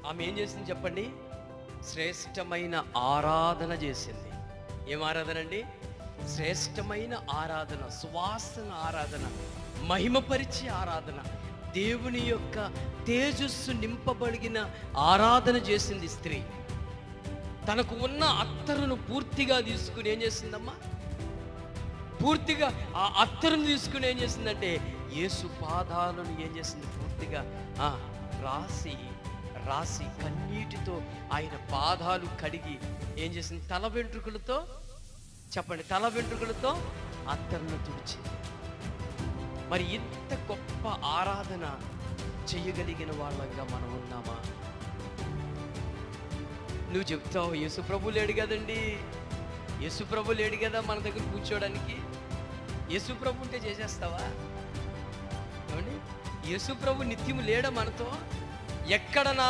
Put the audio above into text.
ఆమె ఏం చేసింది చెప్పండి? శ్రేష్టమైన ఆరాధన చేసింది. ఏం ఆరాధన అండి? శ్రేష్టమైన ఆరాధన, సువాసన ఆరాధన, మహిమపరిచే ఆరాధన, దేవుని యొక్క తేజస్సు నింపబడిన ఆరాధన చేసింది స్త్రీ. తనకు ఉన్న అత్తరును పూర్తిగా తీసుకుని ఏం చేసిందమ్మా? పూర్తిగా ఆ అత్తరును తీసుకుని ఏం చేసిందంటే యేసు పాదాలను ఏం చేసింది? పూర్తిగా రాసి రాసి కన్నీటితో ఆయన పాదాలు కడిగి ఏం చేసింది? తల వెంట్రుకలతో, చెప్పండి, తల వెంట్రుకలతో అత్తరును తుడిచింది. మరి ఇంత గొప్ప ఆరాధన చేయగలిగిన వాళ్ళంగా మనం ఉన్నామా? నువ్వు చెప్తావు యేసుప్రభు లేడు కదండి, యేసుప్రభు లేడు కదా మన దగ్గర కూర్చోడానికి. యేసుప్రభు ఉంటే చేసేస్తావా? ఏమండి, యేసుప్రభు నిత్యము లేడా మనతో? ఎక్కడ నా